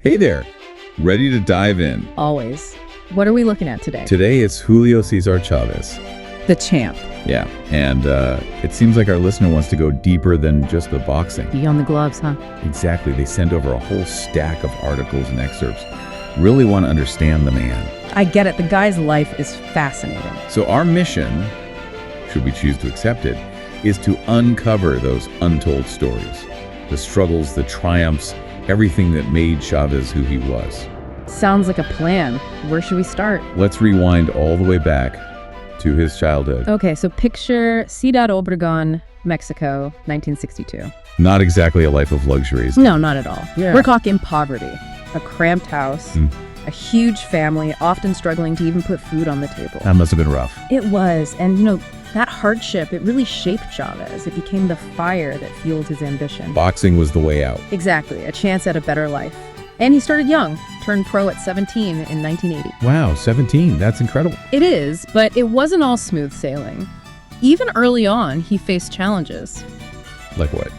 Hey there, ready to dive in? Always. What are we looking at today? Today it's Julio César Chávez. The champ. Yeah, and it seems like our listener wants to go deeper than just the boxing. Beyond the gloves, huh? Exactly, they send over a whole stack of articles and excerpts. Really want to understand the man. I get it. The guy's life is fascinating. So our mission, should we choose to accept it, is to uncover those untold stories. The struggles, the triumphs, everything that made Chávez who he was. Sounds like a plan. Where should we start? Let's rewind all the way back to his childhood. Okay, so picture Ciudad Obregón, Mexico, 1962. Not exactly a life of luxuries. No, not at all. Yeah. We're talking poverty. A cramped house, a huge family, often struggling to even put food on the table. That must have been rough. It was. And, that hardship, it really shaped Chávez. It became the fire that fueled his ambition. Boxing was the way out. Exactly. A chance at a better life. And he started young, turned pro at 17 in 1980. Wow, 17. That's incredible. It is, but it wasn't all smooth sailing. Even early on, he faced challenges. Like what?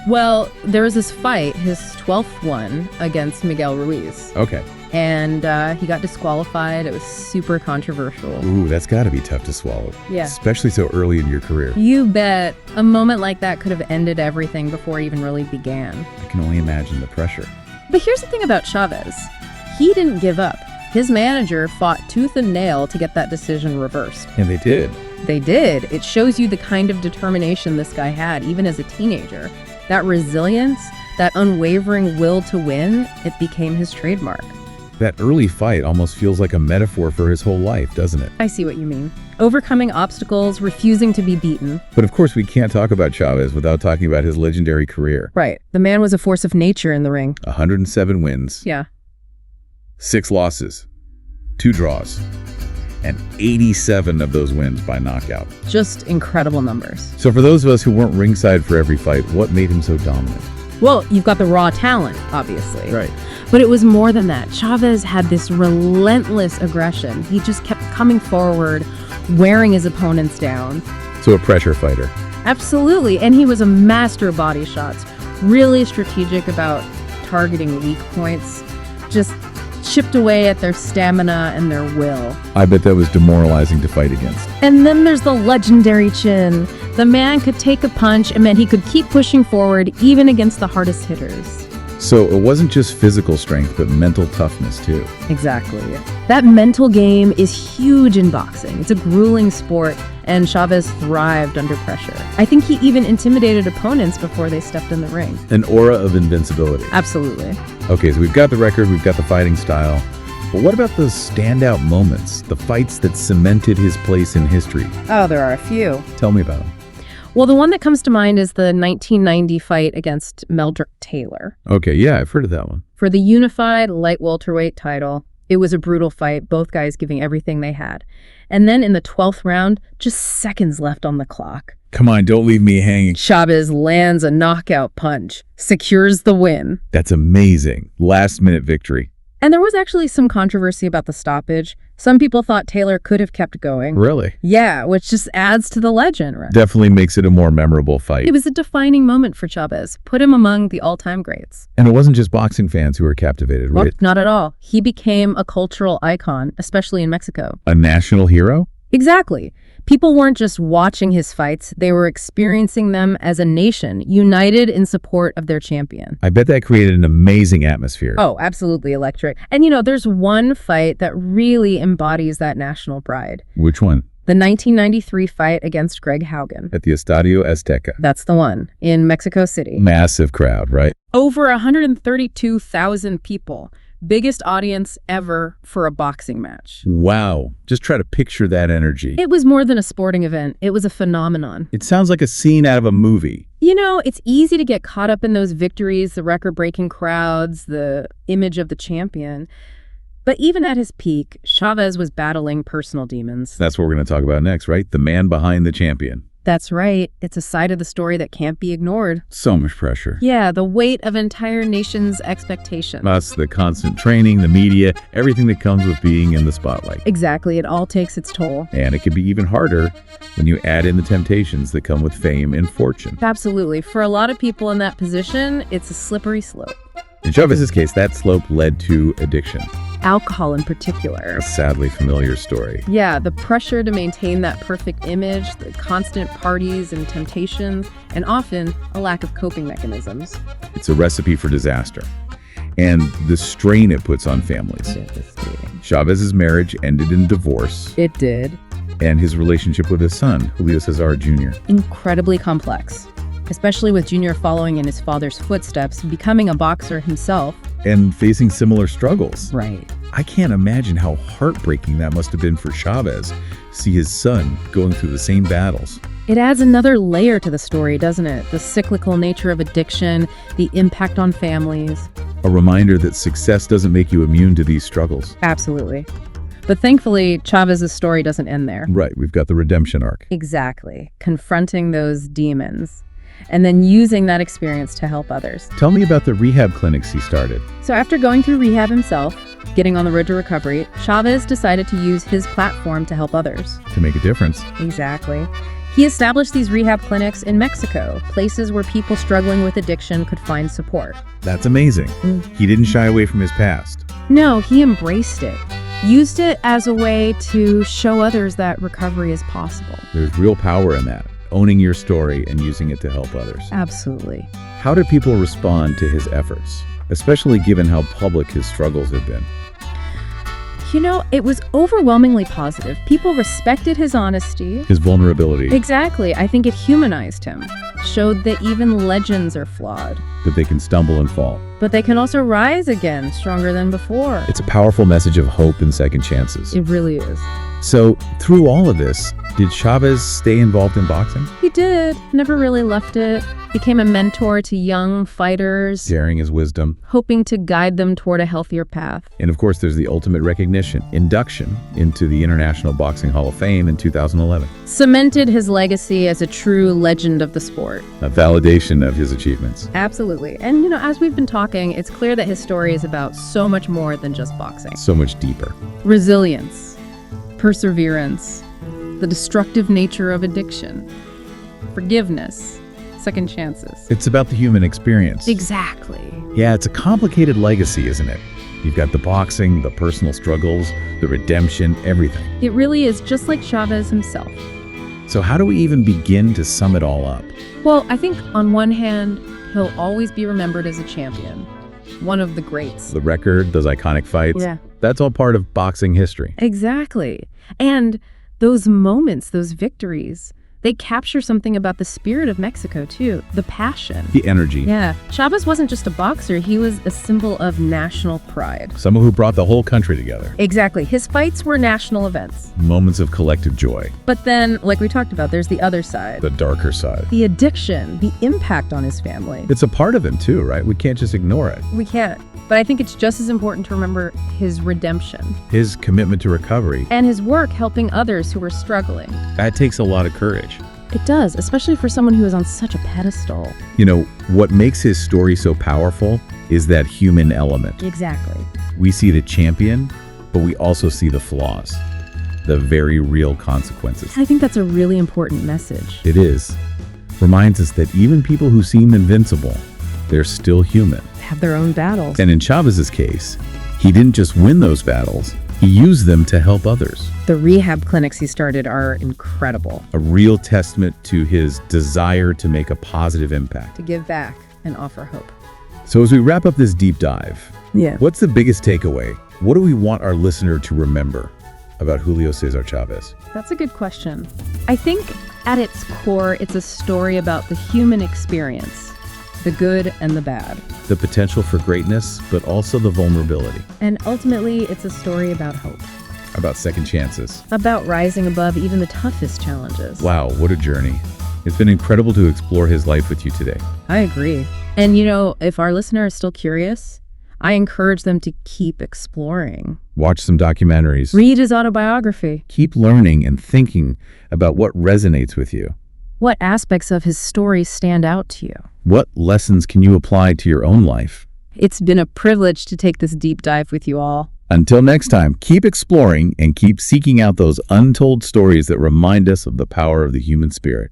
Well, there was this fight, his 12th one, against Miguel Ruiz. Okay. And he got disqualified. It was super controversial. Ooh, that's got to be tough to swallow. Yeah. Especially so early in your career. You bet. A moment like that could have ended everything before it even really began. I can only imagine the pressure. But here's the thing about Chávez. He didn't give up. His manager fought tooth and nail to get that decision reversed. And they did. They did. It shows you the kind of determination this guy had, even as a teenager. That resilience, that unwavering will to win, it became his trademark. That early fight almost feels like a metaphor for his whole life, doesn't it? I see what you mean. Overcoming obstacles, refusing to be beaten. But of course, we can't talk about Chávez without talking about his legendary career. Right. The man was a force of nature in the ring. 107 wins. Yeah. 6 losses. 2 draws. And 87 of those wins by knockout. Just incredible numbers. So for those of us who weren't ringside for every fight, what made him so dominant? Well, you've got the raw talent, obviously. Right. But it was more than that. Chávez had this relentless aggression. He just kept coming forward, wearing his opponents down. So a pressure fighter. Absolutely. And he was a master of body shots. Really strategic about targeting weak points. Just chipped away at their stamina and their will. I bet that was demoralizing to fight against. And then there's the legendary chin. The man could take a punch and meant he could keep pushing forward even against the hardest hitters. So it wasn't just physical strength, but mental toughness too. Exactly. That mental game is huge in boxing. It's a grueling sport, and Chávez thrived under pressure. I think he even intimidated opponents before they stepped in the ring. An aura of invincibility. Absolutely. Okay, so we've got the record, we've got the fighting style. But what about those standout moments, the fights that cemented his place in history? Oh, there are a few. Tell me about them. Well, the one that comes to mind is the 1990 fight against Meldrick Taylor. Okay, yeah, I've heard of that one. For the unified light welterweight title, it was a brutal fight, both guys giving everything they had. And then in the 12th round, just seconds left on the clock. Come on, don't leave me hanging. Chávez lands a knockout punch, secures the win. That's amazing. Last-minute victory. And there was actually some controversy about the stoppage. Some people thought Taylor could have kept going. Really? Yeah, which just adds to the legend, right? Definitely makes it a more memorable fight. It was a defining moment for Chávez, put him among the all-time greats. And it wasn't just boxing fans who were captivated, right? Well, not at all. He became a cultural icon, especially in Mexico. A national hero? Exactly. People weren't just watching his fights, they were experiencing them as a nation, united in support of their champion. I bet that created an amazing atmosphere. Oh, absolutely electric. And there's one fight that really embodies that national pride. Which one? The 1993 fight against Greg Haugen. At the Estadio Azteca. That's the one, in Mexico City. Massive crowd, right? Over 132,000 people. Biggest audience ever for a boxing match. Wow. Just try to picture that energy. It was more than a sporting event. It was a phenomenon. It sounds like a scene out of a movie. It's easy to get caught up in those victories, the record-breaking crowds, the image of the champion. But even at his peak, Chávez was battling personal demons. That's what we're going to talk about next, right? The man behind the champion. That's right. It's a side of the story that can't be ignored. So much pressure. Yeah, the weight of entire nations' expectations. Plus the constant training, the media, everything that comes with being in the spotlight. Exactly. It all takes its toll. And it can be even harder when you add in the temptations that come with fame and fortune. Absolutely. For a lot of people in that position, it's a slippery slope. In Chavez's case, that slope led to addiction. Alcohol in particular. A sadly familiar story. Yeah, the pressure to maintain that perfect image, the constant parties and temptations, and often a lack of coping mechanisms. It's a recipe for disaster. And the strain it puts on families. Devastating. Chavez's marriage ended in divorce, It did. and his relationship with his son, Julio César Jr. Incredibly complex, especially with Junior following in his father's footsteps, becoming a boxer himself. And facing similar struggles. Right. I can't imagine how heartbreaking that must have been for Chávez to see his son going through the same battles. It adds another layer to the story, doesn't it? The cyclical nature of addiction, the impact on families. A reminder that success doesn't make you immune to these struggles. Absolutely. But thankfully, Chávez's story doesn't end there. Right, we've got the redemption arc. Exactly. Confronting those demons and then using that experience to help others. Tell me about the rehab clinics he started. So after going through rehab himself, getting on the road to recovery, Chávez decided to use his platform to help others. To make a difference. Exactly. He established these rehab clinics in Mexico, places where people struggling with addiction could find support. That's amazing. He didn't shy away from his past. No, he embraced it, used it as a way to show others that recovery is possible. There's real power in that, owning your story and using it to help others. Absolutely. How did people respond to his efforts, especially given how public his struggles had been? You know, it was overwhelmingly positive. People respected his honesty. His vulnerability. Exactly. I think it humanized him, showed that even legends are flawed, That they can stumble and fall. but they can also rise again stronger than before. It's a powerful message of hope and second chances. It really is. So, through all of this, did Chávez stay involved in boxing? He did. Never really left it. Became a mentor to young fighters, Sharing his wisdom. hoping to guide them toward a healthier path. And of course, there's the ultimate recognition, induction into the International Boxing Hall of Fame in 2011. Cemented his legacy as a true legend of the sport. A validation of his achievements. Absolutely. And, you know, as we've been talking, it's clear that his story is about so much more than just boxing. So much deeper. Resilience, perseverance, the destructive nature of addiction, forgiveness, second chances. It's about the human experience. Exactly. Yeah, it's a complicated legacy, isn't it? You've got the boxing, the personal struggles, the redemption, everything. It really is just like Chávez himself. So how do we even begin to sum it all up? Well, I think on one hand, he'll always be remembered as a champion, one of the greats. The record, those iconic fights, Yeah. that's all part of boxing history. Exactly. And those moments, those victories, they capture something about the spirit of Mexico, too, the passion. The energy. Yeah, Chávez wasn't just a boxer, he was a symbol of national pride. Someone who brought the whole country together. Exactly. His fights were national events. Moments of collective joy. But then, like we talked about, there's the other side. The darker side. The addiction, the impact on his family. It's a part of him too, right? We can't just ignore it. We can't. But I think it's just as important to remember his redemption His commitment to recovery, and his work helping others who were struggling. that takes a lot of courage. It does, especially for someone who is on such a pedestal. You know, what makes his story so powerful is that human element. Exactly. We see the champion, but we also see the flaws, the very real consequences. I think that's a really important message. It is. Reminds us that even people who seem invincible, they're still human. Have their own battles. And in Chávez's case, he didn't just win those battles, he used them to help others. The rehab clinics he started are incredible. A real testament to his desire to make a positive impact. To give back and offer hope. So as we wrap up this deep dive, Yeah. what's the biggest takeaway? What do we want our listener to remember about Julio César Chávez? That's a good question. I think at its core, it's a story about the human experience, the good and the bad. The potential for greatness, but also the vulnerability. And ultimately, it's a story about hope, About second chances. about rising above even the toughest challenges. Wow, what a journey. It's been incredible to explore his life with you today. I agree. And you know, if our listener is still curious, I encourage them to keep exploring. Watch some documentaries. Read his autobiography. Keep learning and thinking about what resonates with you. What aspects of his story stand out to you? What lessons can you apply to your own life? It's been a privilege to take this deep dive with you all. Until next time, keep exploring and keep seeking out those untold stories that remind us of the power of the human spirit.